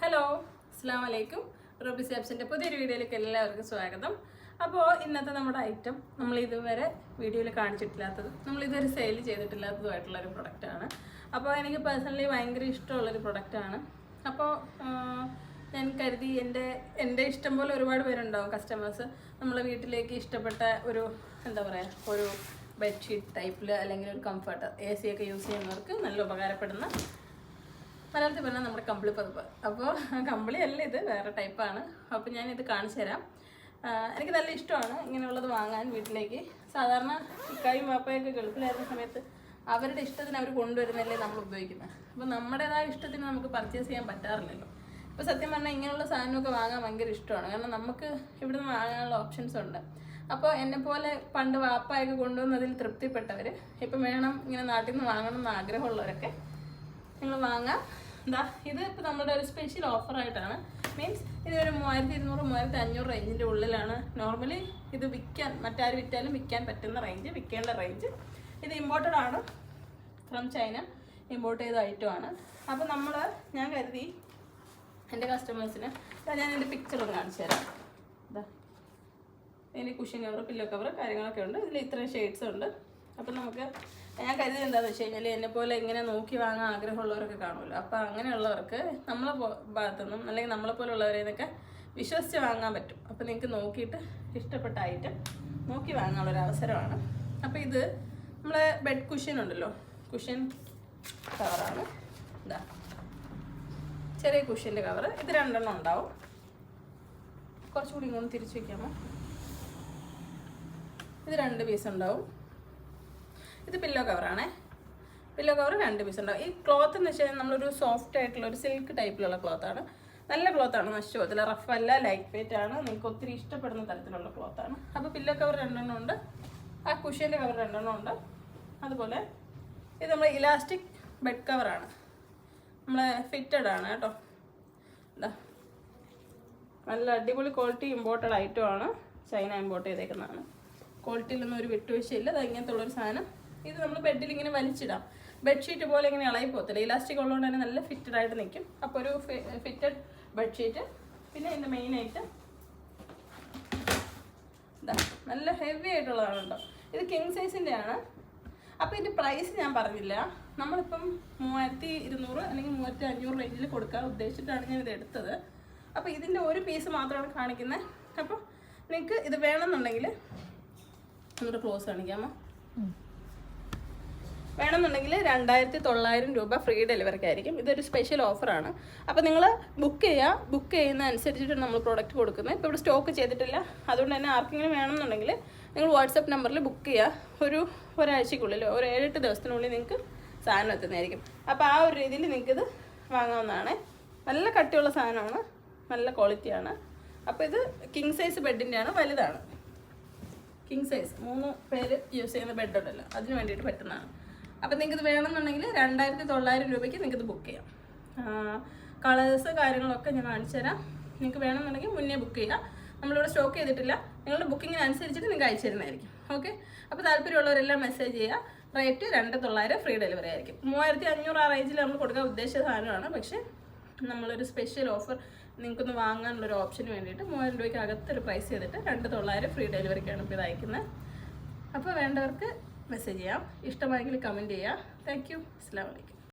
Hello, അസ്സലാമു അലൈക്കും. Ruby സാബ്സിൻ്റെ പുതിയൊരു വീഡിയോയിലേക്ക് എല്ലാവർക്കും സ്വാഗതം. അപ്പോൾ ഇന്നത്തെ നമ്മുടെ ഐറ്റം നമ്മൾ ഇതുവരെ വീഡിയോയിൽ കാണിച്ചിട്ടില്ലാത്തത്, നമ്മൾ ഇതുവരെ സെയിൽ ചെയ്തിട്ടില്ലാത്തതുമായിട്ടുള്ളൊരു പ്രൊഡക്റ്റാണ്. അപ്പോൾ എനിക്ക് പേഴ്സണലി ഭയങ്കര ഇഷ്ടമുള്ളൊരു പ്രൊഡക്റ്റാണ്. അപ്പോൾ ഞാൻ കരുതി എൻ്റെ ഇഷ്ടം പോലെ ഒരുപാട് പേരുണ്ടാവും കസ്റ്റമേഴ്സ് നമ്മളെ വീട്ടിലേക്ക് ഇഷ്ടപ്പെട്ട ഒരു ഒരു ബെഡ്ഷീറ്റ് ടൈപ്പിൽ അല്ലെങ്കിൽ ഒരു കംഫർട്ട് AC ഒക്കെ യൂസ് ചെയ്യുന്നവർക്ക് നല്ല ഉപകാരപ്പെടുന്ന മലയാളത്തിൽ പറഞ്ഞാൽ നമ്മുടെ കമ്പിളി പതിപ്പ്. അപ്പോൾ കമ്പിളി അല്ല, ഇത് വേറെ ടൈപ്പാണ്. അപ്പോൾ ഞാനിത് കാണിച്ചു തരാം. എനിക്ക് നല്ല ഇഷ്ടമാണ് ഇങ്ങനെയുള്ളത് വാങ്ങാൻ വീട്ടിലേക്ക്. സാധാരണ ഇക്കായും വാപ്പയൊക്കെ ഗൾഫിലായിരുന്ന സമയത്ത് അവരുടെ ഇഷ്ടത്തിന് അവർ കൊണ്ടുവരുന്നല്ലേ നമ്മൾ ഉപയോഗിക്കുന്നത്. അപ്പോൾ നമ്മുടേതായ ഇഷ്ടത്തിന് നമുക്ക് പർച്ചേസ് ചെയ്യാൻ പറ്റാറില്ലല്ലോ. ഇപ്പോൾ സത്യം പറഞ്ഞാൽ ഇങ്ങനെയുള്ള സാധനമൊക്കെ വാങ്ങാൻ ഭയങ്കര ഇഷ്ടമാണ്. കാരണം നമുക്ക് ഇവിടുന്ന് വാങ്ങാനുള്ള ഓപ്ഷൻസ് ഉണ്ട്. അപ്പോൾ എന്നെപ്പോലെ പണ്ട് വാപ്പയൊക്കെ കൊണ്ടുവന്നതിൽ തൃപ്തിപ്പെട്ടവർ ഇപ്പം വേണം ഇങ്ങനെ നാട്ടിൽ നിന്ന് വാങ്ങണം എന്ന് ആഗ്രഹമുള്ളവരൊക്കെ നിങ്ങൾ വാങ്ങാം. എന്താ ഇത് ഇപ്പോൾ നമ്മുടെ ഒരു സ്പെഷ്യൽ ഓഫറായിട്ടാണ്. മീൻസ് ഇതൊരു 3200-3500 റേഞ്ചിൻ്റെ ഉള്ളിലാണ് നോർമലി ഇത് വിൽക്കാൻ, മറ്റാര് വിറ്റാലും വിൽക്കാൻ പറ്റുന്ന റേഞ്ച്, വിൽക്കേണ്ട റേഞ്ച്. ഇത് ഇമ്പോർട്ടഡ് ആണ്, ഫ്രം ചൈന ഇമ്പോർട്ട് ചെയ്ത ഐറ്റമാണ്. അപ്പോൾ ഞാൻ കരുതി എൻ്റെ കസ്റ്റമേഴ്സിന് ഞാൻ എൻ്റെ പിക്ചർ ഒന്ന് കാണിച്ചു തരാം. ഇതാ ഇതിന് കുഷ്യൻ കവർ, പില്ലോ കവർ കാര്യങ്ങളൊക്കെ ഉണ്ട്. ഇതിൽ ഇത്രയും ഷെയ്ഡ്സ് ഉണ്ട്. അപ്പം ഞാൻ കരുതി എന്താണെന്ന് വെച്ച് കഴിഞ്ഞാൽ എന്നെപ്പോലെ ഇങ്ങനെ നോക്കി വാങ്ങാൻ ആഗ്രഹമുള്ളവരൊക്കെ കാണുമല്ലോ. അപ്പോൾ അങ്ങനെയുള്ളവർക്ക് നമ്മളെ ഭാഗത്തുനിന്നും അല്ലെങ്കിൽ നമ്മളെപ്പോലുള്ളവരെ നിന്നൊക്കെ വിശ്വസിച്ച് വാങ്ങാൻ പറ്റും. അപ്പോൾ നിങ്ങൾക്ക് നോക്കിയിട്ട് ഇഷ്ടപ്പെട്ട ഐറ്റം നോക്കി വാങ്ങാനുള്ളൊരു അവസരമാണ്. അപ്പോൾ ഇത് നമ്മളെ ബെഡ് കുഷ്യൻ ഉണ്ടല്ലോ, കുഷ്യൻ കവറാണ്. ഇതാ ചെറിയ കുഷ്യൻ്റെ കവർ. ഇത് 2 ഉണ്ടാവും. കുറച്ചുകൂടി ഇങ്ങോട്ട് തിരിച്ചു വയ്ക്കാമോ? ഇത് 2 പീസ് ഉണ്ടാവും. ഇത് പില്ലോ കവറാണേ. പില്ലോ കവർ 2 പീസ് ഉണ്ടാവും. ഈ ക്ലോത്ത് എന്ന് വെച്ച് കഴിഞ്ഞാൽ നമ്മളൊരു സോഫ്റ്റ് ആയിട്ടുള്ള ഒരു സിൽക്ക് ടൈപ്പിലുള്ള ക്ലോത്താണ്. നല്ല ക്ലോത്താണ്, നശിച്ചു പോകത്തില്ല. റഫ് അല്ല, ലൈറ്റ് വെയിറ്റ് ആണ്. നിങ്ങൾക്ക് ഒത്തിരി ഇഷ്ടപ്പെടുന്ന തരത്തിലുള്ള ക്ലോത്താണ്. അപ്പോൾ പില്ലോ കവർ 2 ഉണ്ട്. ആ കുഷ്യൻ്റെ കവർ 2 ഉണ്ട്. അതുപോലെ ഇത് നമ്മൾ ഇലാസ്റ്റിക് ബെഡ് കവറാണ്. നമ്മളെ ഫിറ്റഡ് ആണ് കേട്ടോ. എന്താ നല്ല അടിപൊളി ക്വാളിറ്റി ഇമ്പോർട്ടഡ് ഐറ്റമാണ്. ചൈന ഇമ്പോർട്ട് ചെയ്തേക്കുന്നതാണ്. ക്വാളിറ്റിയിലൊന്നും ഒരു വിട്ടുവീഴ്ചയില്ല. അത് ഇങ്ങനത്തുള്ളൊരു സാധനം. ഇത് നമ്മൾ ബെഡിൽ ഇങ്ങനെ വലിച്ചിടാം. ബെഡ്ഷീറ്റ് പോലെ ഇങ്ങനെ ഇളകി പോകത്തില്ല. ഇലാസ്റ്റിക് ഉള്ളതുകൊണ്ട് തന്നെ നല്ല ഫിറ്റഡ് ആയിട്ട് നിൽക്കും. അപ്പോൾ ഒരു ഫിറ്റഡ് ബെഡ്ഷീറ്റ്. പിന്നെ ഇതിൻ്റെ മെയിനായിട്ട് ഇതാ നല്ല ഹെവി ആയിട്ടുള്ളതാണ് കേട്ടോ. ഇത് കിങ് സൈസിൻ്റെ ആണ്. അപ്പോൾ ഇതിൻ്റെ പ്രൈസ് ഞാൻ പറഞ്ഞില്ല. നമ്മളിപ്പം 3200 അല്ലെങ്കിൽ 3500 റേഞ്ചിൽ കൊടുക്കാൻ ഉദ്ദേശിച്ചിട്ടാണ് ഞാൻ ഇത് എടുത്തത്. അപ്പോൾ ഇതിൻ്റെ ഒരു പീസ് മാത്രമാണ് കാണിക്കുന്നത്. അപ്പോൾ നിങ്ങൾക്ക് ഇത് വേണമെന്നുണ്ടെങ്കിൽ നമ്മുടെ ക്ലോസ് കാണിക്കാമോ? വേണമെന്നുണ്ടെങ്കിൽ 2900 രൂപ ഫ്രീ ഡെലിവറിക്കായിരിക്കും. ഇതൊരു സ്പെഷ്യൽ ഓഫറാണ്. അപ്പോൾ നിങ്ങൾ ബുക്ക് ചെയ്യുന്ന അനുസരിച്ചിട്ട് നമ്മൾ പ്രോഡക്റ്റ് കൊടുക്കുന്നത്. ഇപ്പോൾ ഇവിടെ സ്റ്റോക്ക് ചെയ്തിട്ടില്ല. അതുകൊണ്ട് തന്നെ ആർക്കെങ്കിലും വേണമെന്നുണ്ടെങ്കിൽ നിങ്ങൾ വാട്സപ്പ് നമ്പറിൽ ബുക്ക് ചെയ്യുക. ഒരാഴ്ചക്കുള്ളിൽ, ഒരു 7-8 ദിവസത്തിനുള്ളിൽ നിങ്ങൾക്ക് സാധനം എത്തുന്നതായിരിക്കും. അപ്പോൾ ആ ഒരു രീതിയിൽ നിങ്ങൾക്കിത് വാങ്ങാവുന്നതാണ്. നല്ല കട്ടിയുള്ള സാധനമാണ്, നല്ല ക്വാളിറ്റിയാണ്. അപ്പോൾ ഇത് കിങ് സൈസ് ബെഡിൻ്റെ ആണ്, വലുതാണ്. കിങ് സൈസ് 3 പേര് യൂസ് ചെയ്യുന്ന ബെഡ് ഉണ്ടല്ലോ, അതിന് വേണ്ടിയിട്ട് പറ്റുന്നതാണ്. അപ്പോൾ നിങ്ങൾക്കിത് വേണമെന്നുണ്ടെങ്കിൽ 2900 രൂപയ്ക്ക് നിങ്ങൾക്കിത് ബുക്ക് ചെയ്യാം. കളേഴ്സ് കാര്യങ്ങളൊക്കെ ഞാൻ കാണിച്ചു തരാം. നിങ്ങൾക്ക് വേണമെന്നുണ്ടെങ്കിൽ മുന്നേ ബുക്ക് ചെയ്യാം. നമ്മളിവിടെ സ്റ്റോക്ക് ചെയ്തിട്ടില്ല. നിങ്ങളുടെ ബുക്കിങ്ങിന് അനുസരിച്ചിട്ട് നിങ്ങൾക്ക് അയച്ചു തരുന്നതായിരിക്കും. ഓക്കെ. അപ്പോൾ താല്പര്യമുള്ളവരെല്ലാം മെസ്സേജ് ചെയ്യുക. റേറ്റ് 2900 ഫ്രീ ഡെലിവറി ആയിരിക്കും. 3500 ആ റേഞ്ചിൽ നമ്മൾ കൊടുക്കാൻ ഉദ്ദേശിച്ച സാധനമാണ്. പക്ഷേ നമ്മളൊരു സ്പെഷ്യൽ ഓഫർ നിങ്ങൾക്കൊന്ന് വാങ്ങാനുള്ളൊരു ഓപ്ഷന് വേണ്ടിയിട്ട് 3000 രൂപയ്ക്ക് അകത്തൊരു പ്രൈസ് ചെയ്തിട്ട് 2900 ഫ്രീ ഡെലിവറിക്കാണ് ഇപ്പോൾ ഇത് അയക്കുന്നത്. അപ്പോൾ വേണ്ടവർക്ക് മെസ്സേജ് ചെയ്യാം. ഇഷ്ടമായെങ്കിൽ കമൻറ്റ് ചെയ്യാം. Thank you. അസ്സലാമു അലൈക്കും.